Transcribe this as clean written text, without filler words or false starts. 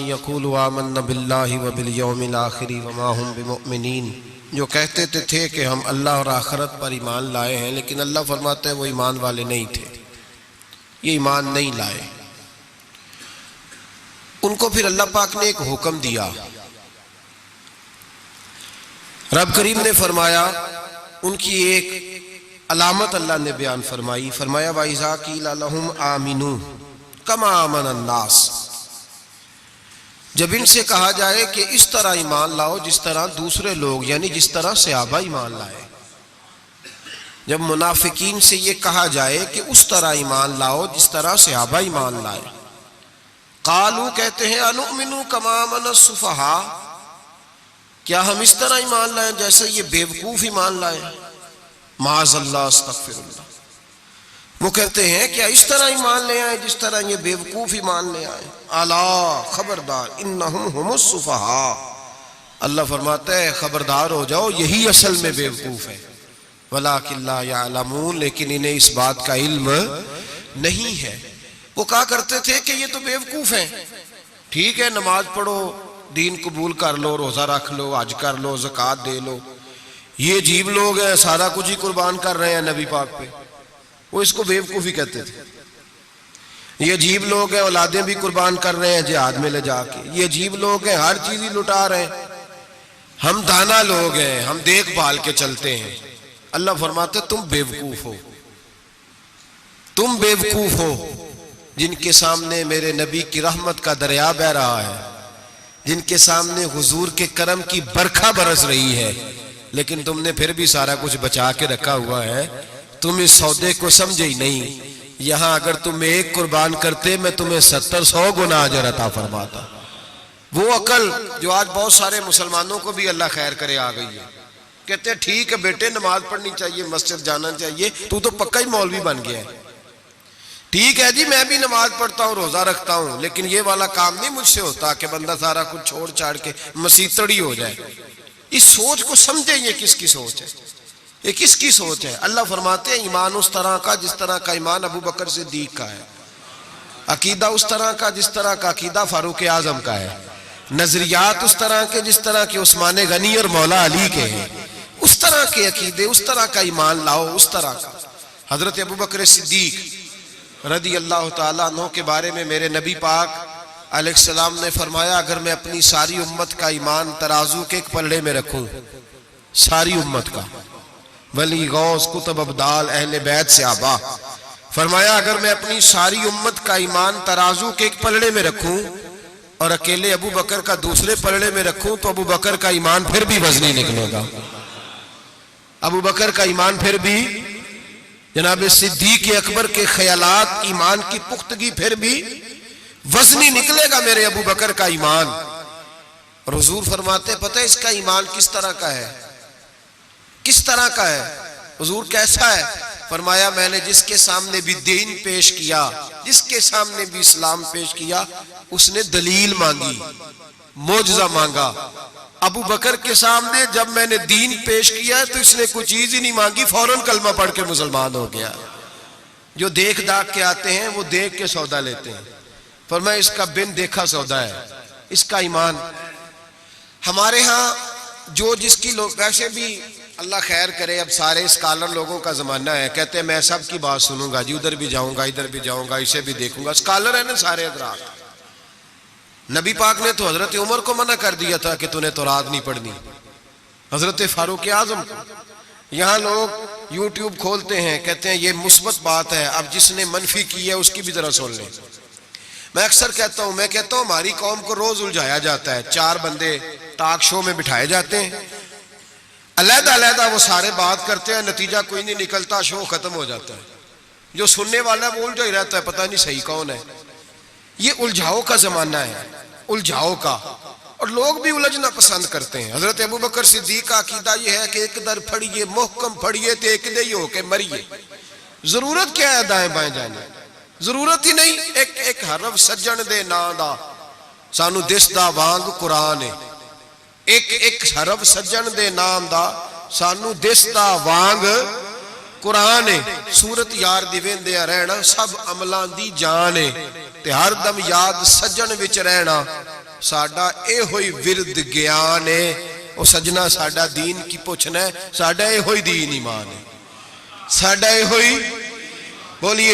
यक़ूलू आमन्ना बिल्लाहि व बिल यौमिल आखिर व मा हुम बिमुमिनीन, जो कहते थे कि हम अल्लाह और आखिरत पर ईमान लाए हैं, लेकिन अल्लाह फरमाते हैं वो ईमान वाले नहीं थे, ये ईमान नहीं लाए। उनको फिर अल्लाह पाक ने एक हुक्म दिया। रब करीम ने फरमाया, उनकी एक अलामत अल्लाह ने बयान फरमाई। फरमाया वाइज़ा क़ीला लहुम आमिनू कमा आमन अन्नास, जब इनसे कहा जाए कि इस तरह ईमान लाओ जिस तरह दूसरे लोग यानी जिस तरह सहाबा ईमान लाए, जब मुनाफिकीन से ये कहा जाए कि उस तरह ईमान लाओ जिस तरह सहाबा ईमान लाए, कालू कहते हैं अनुमिनु कमा आमन सुफहा, क्या हम इस तरह ईमान लाए जैसे ये बेवकूफ ईमान लाए। माज़अल्लाह अस्तग़फिरुल्लाह, वो कहते हैं क्या इस तरह ईमान ले आए जिस तरह ये बेवकूफ ईमान ले आए। अला खबरदार इन्नहुम हुमुस सुफहा, अल्लाह फरमाता है खबरदार हो जाओ यही असल में बेवकूफ है। वलाकिन ला यअलमून, लेकिन इन्हें इस बात का इल्म नहीं है। वो कहा करते थे कि ये तो बेवकूफ हैं, ठीक है नमाज पढ़ो, दीन कबूल कर लो, रोजा रख लो, हज कर लो, ज़कात दे लो, ये अजीब लोग हैं सारा कुछ ही कुर्बान कर रहे हैं नबी पाक पे, वो इसको बेवकूफ़ी कहते थे। ये अजीब लोग हैं औलादें भी कुर्बान कर रहे हैं जिहाद में ले जाके, ये अजीब लोग हैं हर चीज ही लुटा रहे हैं, हम दाना लोग हैं, हम देखभाल के चलते हैं। अल्लाह फरमाते तुम बेवकूफ हो, तुम बेवकूफ हो जिनके सामने मेरे नबी की रहमत का दरिया बह रहा है, जिनके सामने हुजूर के करम की बरखा बरस रही है, लेकिन तुमने फिर भी सारा कुछ बचा के रखा हुआ है। तुम इस सौदे को समझे ही नहीं। यहां अगर तुम एक कुर्बान करते मैं तुम्हें 70-100 गुना अजर अता फरमाता। वो अकल जो आज बहुत सारे मुसलमानों को भी अल्लाह खैर करे आ गई है। कहते हैं ठीक है बेटे नमाज पढ़नी चाहिए, मस्जिद जाना चाहिए, तू तो पक्का ही मौलवी बन गया है। ठीक है जी मैं भी नमाज पढ़ता हूँ, रोजा रखता हूँ, लेकिन ये वाला काम नहीं मुझसे होता कि बंदा सारा कुछ छोड़ छाड़ के मसीतड़ी हो जाए। इस सोच को समझे, ये किसकी सोच है, ये किसकी सोच है। अल्लाह फरमाते हैं ईमान उस तरह का जिस तरह का ईमान अबू बकर सिद्दीक का है, अकीदा उस तरह का जिस तरह का अकीदा फारूक आजम का है, नजरियात उस तरह के जिस तरह के उस्मान गनी और मौला अली के हैं, उस तरह के अकीदे उस तरह का ईमान लाओ, उस तरह का। हजरत अबू बकर सिद्दीक रदी अल्लाह ताला अन्हु के बारे में मेरे नबी पाक अलैहिस्सलाम ने फरमाया अगर मैं अपनी सारी उम्मत का ईमान तराजू के एक पलड़े में रखूं, सारी उम्मत का, वली गौस कुतुब अब्दाल अहले बैत सहाबा, फरमाया अगर मैं अपनी सारी उम्मत का ईमान तराजू के एक पलड़े में रखूं और अकेले अबू बकर का दूसरे पलड़े में रखूं तो अबू बकर का ईमान फिर भी वजनी निकलेगा। अबू बकर का ईमान फिर भी, जनाब सिद्दीक अकबर के ख्यालात ईमान की पुख्तगी फिर भी वजनी निकलेगा मेरे अबू बकर का ईमान। और हुजूर फरमाते पता है इसका ईमान किस तरह का है, किस तरह का है हुजूर कैसा है। फरमाया मैंने जिसके सामने भी दीन पेश किया, जिसके सामने भी इस्लाम पेश किया, उसने दलील मांगी, मोजज़ा मांगा। अबू बकर के सामने जब मैंने दीन पेश किया तो इसने कोई चीज ही नहीं मांगी, फौरन कलमा पढ़ के मुसलमान हो गया। जो देख दाख के आते हैं वो देख के सौदा लेते हैं, पर मैं इसका बिन देखा सौदा है इसका ईमान। हमारे यहाँ जो जिसकी लोग, वैसे भी अल्लाह खैर करे अब सारे स्कॉलर लोगों का जमाना है, कहते हैं मैं सब की बात सुनूंगा जी, उधर भी जाऊंगा इधर भी जाऊंगा, इसे भी देखूंगा। स्कॉलर है ना सारे हजरात। नबी पाक ने तो हजरत उमर को मना कर दिया था कि तूने तौरात नहीं पढ़नी, हजरत फारूक आजम को। यहाँ लोग यूट्यूब खोलते हैं, कहते हैं ये मुस्बत बात है, अब जिसने मनफी की है उसकी भी जरा सुन लें। मैं अक्सर कहता हूँ, मैं कहता हूँ हमारी कौम को रोज उलझाया जाता है, 4 बंदे टॉक शो में बिठाए जाते हैं, अलहदा अलहदा वो सारे बात करते हैं, नतीजा कोई नहीं निकलता, शो खत्म हो जाता है। जो सुनने वाला वो उलझा ही रहता है, पता नहीं सही कौन है। ये उलझाओ का जमाना है, उलझाओ का, और लोग भी उलझना पसंद करते हैं। हजरत अबू बकर सिद्दीक का अकीदा ये है कि एक दर फड़िए मोहकम फड़िए तो एक दे ही होके मरिए। जरूरत क्या है दाएं बाएं जाने, जरूरत ही नहीं। एक एक हरफ सज्जन दे ना दा सानू दिसदा वांग कुरान है, एक एक हरफ सज्जन दे नाम दा सानू दिसदा वांग कुरान है। सूरत यार दी वेंदे रहना सब अमलां दी जान है, ते हर दम याद सज्जन विच रहना साडा इहो ही विरद ज्ञान है। वो सजना साडा दीन की पुछना है, साडा इहो ही दीन ईमान है, साडा इहो ही बोलिए।